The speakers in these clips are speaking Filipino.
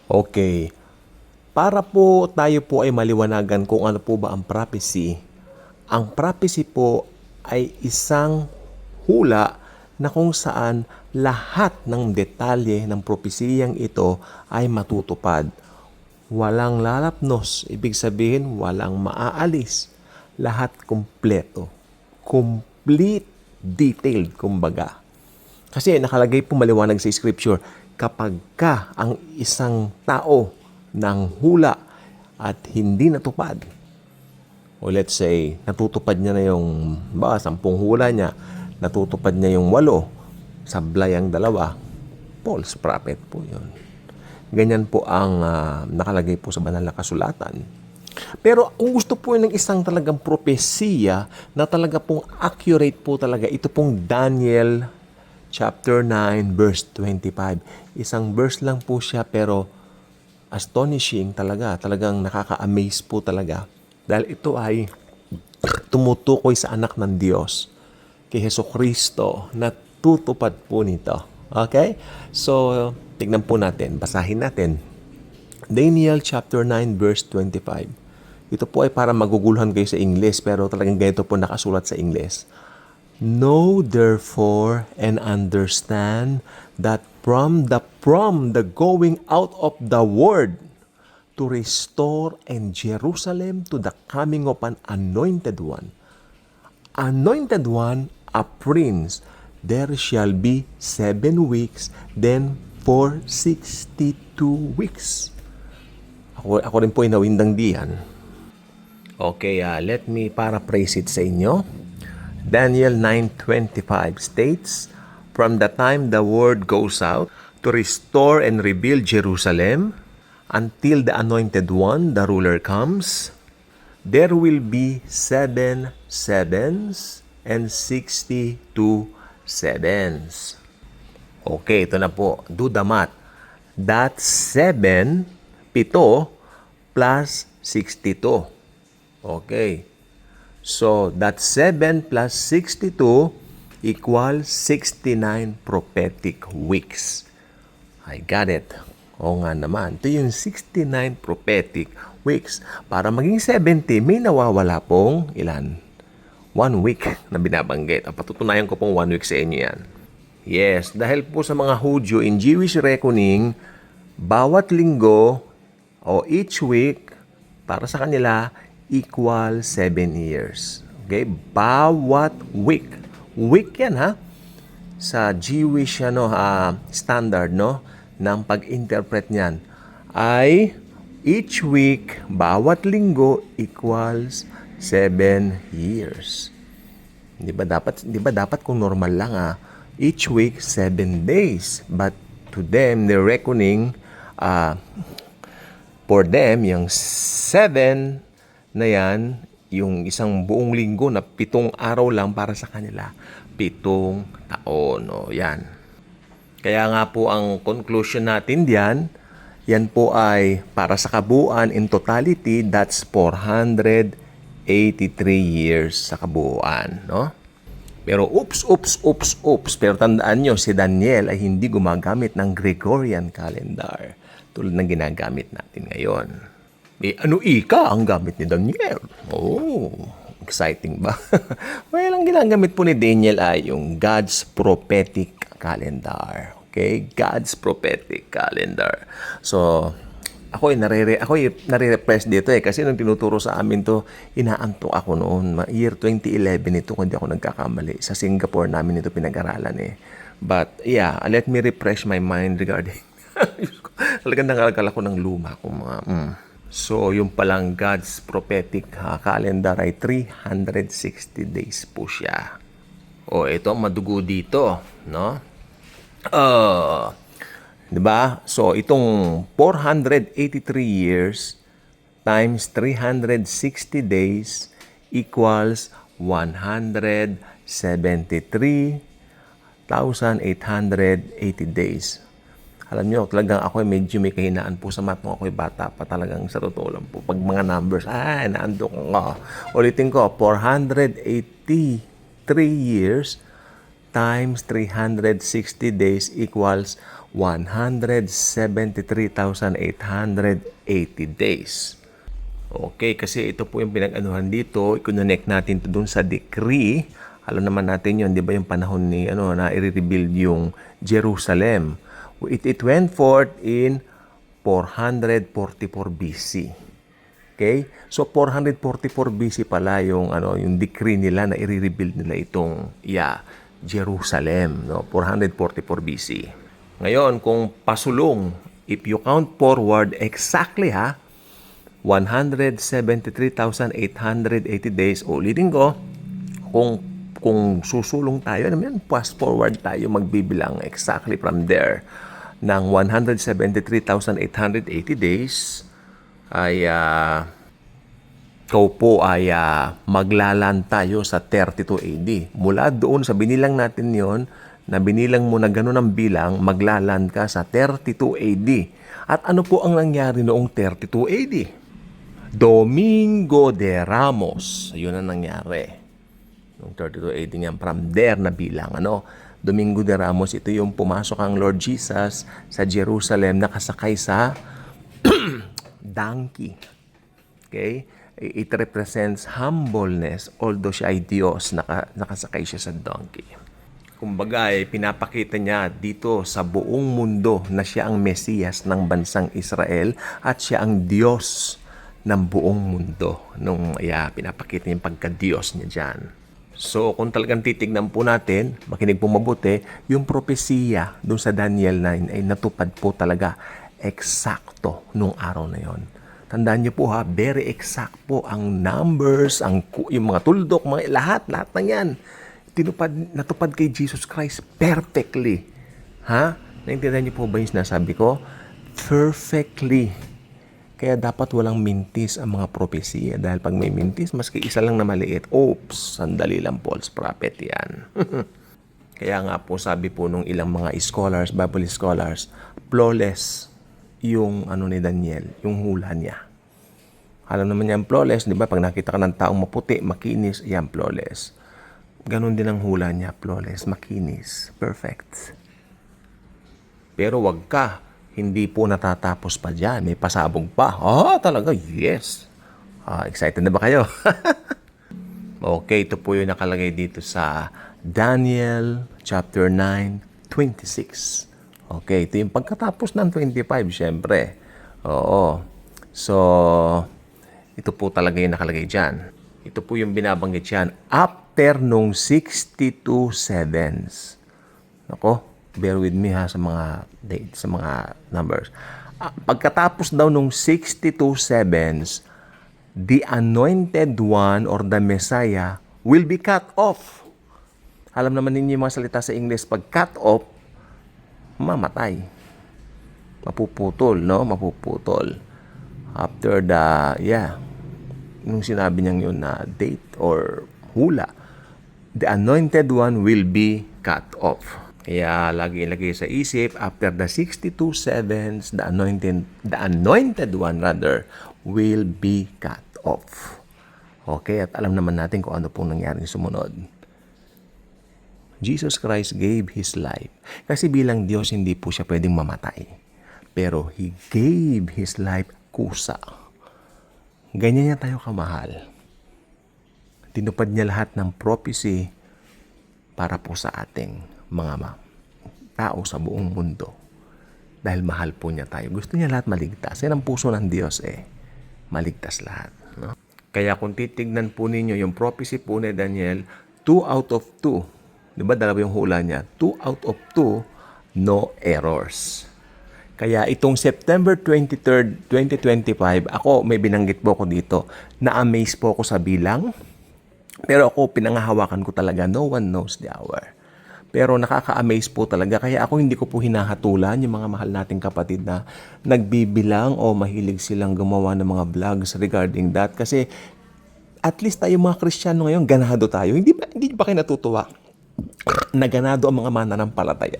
Okay. Para po tayo po ay maliwanagan kung ano po ba ang prophecy po ay isang hula na kung saan lahat ng detalye ng propesiyang ito ay matutupad. Walang lalapnos, ibig sabihin walang maaalis. Lahat kumpleto. Complete detailed, kumbaga. Kasi nakalagay po maliwanag sa scripture, kapag ka ang isang tao ng hula at hindi natupad, o let's say, natutupad niya na yung 10 hula niya, natutupad niya yung 8, sablay ang 2, false prophet po yun. Ganyan po ang nakalagay po sa banal na kasulatan. Pero kung gusto po ng isang talagang propesiya na talaga pong accurate po talaga, ito pong Daniel chapter 9 verse 25. Isang verse lang po siya pero astonishing talaga. Talagang nakaka-amaze po talaga. Dahil ito ay tumutukoy sa anak ng Diyos, kay Jesucristo, na tutupad po nito. Okay? So, tignan po natin. Basahin natin. Daniel chapter 9 verse 25. Ito po ay para maguguluhan kayo sa English, pero talagang ganito po nakasulat sa English. Know therefore and understand that from the going out of the word to restore and Jerusalem to the coming of an anointed one, a prince, there shall be 7 weeks, then for 62 weeks. Ako rin po inawindang diyan. Okay, let me paraphrase it sa inyo. Daniel 9:25 states, "From the time the word goes out to restore and rebuild Jerusalem until the anointed one, the ruler, comes, there will be 7 sevens and 62 sevens." Okay, ito na po. Do the math. That's 7, 7 plus 62. Okay. So, that 7 plus 62 equals 69 prophetic weeks. I got it. Oo nga naman. Ito yung 69 prophetic weeks. Para maging 70, may nawawala pong ilan? 1 week na binabanggit. Patutunayan ko pong 1 week sa inyo yan. Yes, dahil po sa mga Hudyo, in Jewish reckoning, bawat linggo o each week, para sa kanila, equal 7 years. Okay? Bawat week. Week yan, ha? Sa Jewish standard, no? Ng pag-interpret niyan ay each week, bawat linggo equals 7 years. Di ba dapat kung normal lang, each week 7 days. But to them, their reckoning, for them, yung 7 na yan, yung isang buong linggo na 7 araw lang para sa kanila, 7 taon. O, yan. Kaya nga po ang conclusion natin diyan, yan po ay para sa kabuuan in totality, that's 483 years sa kabuuan, no? Pero oops. Pero tandaan nyo, si Daniel ay hindi gumagamit ng Gregorian calendar tulad ng ginagamit natin ngayon. Ano ika ang gamit ni Daniel? Oh, exciting ba? Well, ang ginagamit po ni Daniel ay yung God's prophetic calendar. Okay? God's prophetic calendar. So, ako nare-repress dito kasi nung tinuturo sa amin to, inaantok ako noon. Year 2011 ito, kung di ako nagkakamali. Sa Singapore namin ito pinag-aralan But, yeah, let me refresh my mind regarding talagang nangalakal ako ng luma kung mga So, yung palang God's prophetic calendar ay 360 days po siya. O, ito, madugo dito, no? Diba? So, itong 483 years times 360 days equals 173,880 days. Alam nyo, talagang ako medyo may kahinaan po sa math mo. Ako'y bata pa talagang sa totoo lang po. Pag mga numbers, naandok ko. Ulitin ko, 483 years times 360 days equals 173,880 days. Okay, kasi ito po yung pinag-anuhan dito. I-connect natin to dun sa decree. Alam naman natin yun, di ba yung panahon ni, na i-rebuild yung Jerusalem. It went forth in 444 BC. Okay? So 444 BC pala yung decree nila na i-rebuild nila itong Jerusalem, no? 444 BC. Ngayon, kung pasulong, if you count forward exactly 173,880 days, ulitin ko, kung susulong tayo, fast forward tayo, magbibilang exactly from there ng 173,880 days, ay maglalan tayo sa 32 AD. Mula doon sa binilang natin yon, na binilang mo na gano'n ang bilang, maglalan ka sa 32 AD. At ano po ang nangyari noong 32 AD? Domingo de Ramos. Yun ang nangyari. Noong 32 AD nga, from there na bilang. Domingo de Ramos, ito yung pumasok ang Lord Jesus sa Jerusalem, nakasakay sa donkey. Okay? It represents humbleness, although siya ay Diyos, nakasakay siya sa donkey. Kumbaga, pinapakita niya dito sa buong mundo na siya ang Mesiyas ng bansang Israel at siya ang Diyos ng buong mundo. Pinapakita niya yung pagka-Diyos niya dyan. So, kung talagang titignan po natin, makinig po mabuti, yung propesiya doon sa Daniel 9 ay natupad po talaga eksakto nung araw na yon. Tandaan niyo po very exact po ang numbers, yung mga tuldok, lahat na yan. Natupad kay Jesus Christ perfectly. Naintindihan niyo po ba yung sinasabi ko? Perfectly. Kaya dapat walang mintis ang mga propesiya. Dahil pag may mintis, maski isa lang na maliit, sandali lang, false prophet yan. Kaya nga po, sabi po nung ilang mga scholars, Bible scholars, flawless yung ni Daniel, yung hula niya. Alam naman niya flawless, di ba? Pag nakita ka ng taong maputi, makinis, yan flawless. Ganon din ang hula niya, flawless, makinis, perfect. Pero wag ka, hindi po natatapos pa dyan. May pasabog pa. Talaga, yes. Excited na ba kayo? Okay, ito po yung nakalagay dito sa Daniel chapter 9:26. Okay, ito yung pagkatapos ng 25, syempre. Oo. So, ito po talaga yung nakalagay dyan. Ito po yung binabanggit dyan. After nung 62 sevens. Nako, bear with me sa mga dates, sa mga numbers. Pagkatapos daw nung 62 sevens, the anointed one or the Messiah will be cut off. Alam naman ninyo yung mga salita sa English, pag cut off, mamatay. Mapuputol, no? Mapuputol. After nung sinabi niyang yun na date or hula, the anointed one will be cut off. Kaya lagi ilagay sa isip, after the 62 sevens, the anointed one will be cut off. Okay, at alam naman natin kung ano pong nangyari sumunod. Jesus Christ gave His life. Kasi bilang Diyos, hindi po siya pwedeng mamatay. Pero He gave His life kusa. Ganyan niya tayo kamahal. Tinupad niya lahat ng prophecy para po sa ating mga tao sa buong mundo. Dahil mahal po niya tayo. Gusto niya lahat maligtas. Yan ang puso ng Diyos maligtas lahat. No? Kaya kung titignan po ninyo yung prophecy po ni Daniel, 2 out of 2. Diba dalawa yung hula niya? 2 out of 2, no errors. Kaya itong September 23rd, 2025, ako may binanggit po ako dito. Na-amaze po ako sa bilang. Pero ako pinangahawakan ko talaga, no one knows the hour. Pero nakaka-amaze po talaga. Kaya ako hindi ko po hinahatulan yung mga mahal nating kapatid na nagbibilang o mahilig silang gumawa ng mga vlogs regarding that. Kasi at least tayo mga Kristiyano ngayon, ganado tayo. Hindi ba kayo natutuwa na ganado ang mga mananampalataya?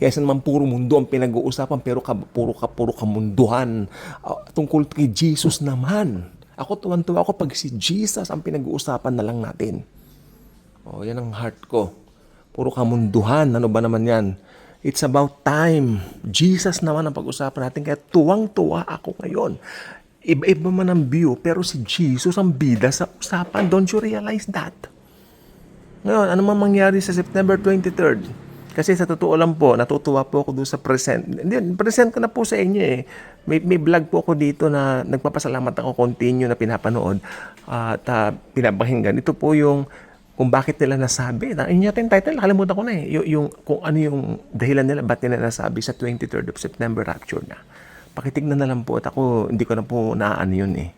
Kaysa naman puro mundo ang pinag-uusapan, pero puro kamunduhan. Tungkol kay Jesus naman. Ako tuwan-tuwa ako pag si Jesus ang pinag-uusapan na lang natin. Yan ang heart ko. Puro kamunduhan. Ano ba naman yan? It's about time. Jesus naman ang pag-usapan natin. Kaya tuwang-tuwa ako ngayon. Iba-iba man ang view, pero si Jesus ang bida sa usapan. Don't you realize that? Ngayon, ano man mangyari sa September 23rd? Kasi sa totoo lang po, natutuwa po ako doon sa present. Hindi, present ko na po sa inyo eh. May vlog po ako dito na nagpapasalamat ako continue na pinapanood at pinapakinggan. Ito po yung kung bakit nila nasabi. Yun yata yung title, nakalimutan ko na eh. Yung, kung ano yung dahilan nila, ba't nila nasabi sa 23rd of September rapture na. Pakitignan na lang po at ako, hindi ko na po naano yun eh.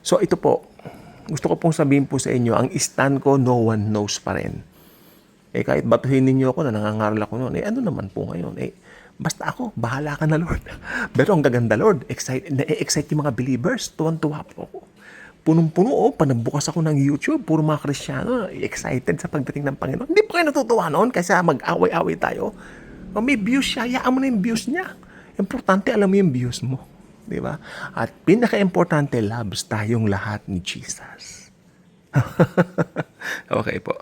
So ito po, gusto ko pong sabihin po sa inyo, ang stand ko, no one knows pa rin. Eh kahit batuhin ninyo ako na nangangaral ako noon, ano naman po ngayon? Basta ako, bahala ka na Lord. Pero ang gaganda Lord, na-excite yung mga believers, tuwan-tuwa po ako. Punong-puno, panabukas ako ng YouTube, puro mga Kristiyano, excited sa pagdating ng Panginoon. Hindi po kayo natutuwa noon kasi mag-away-away tayo. O may views siya, hayaan mo na yung views niya. Importante, alam mo yung views mo. Di ba? At pinaka-importante, loves tayong lahat ni Jesus. Okay po.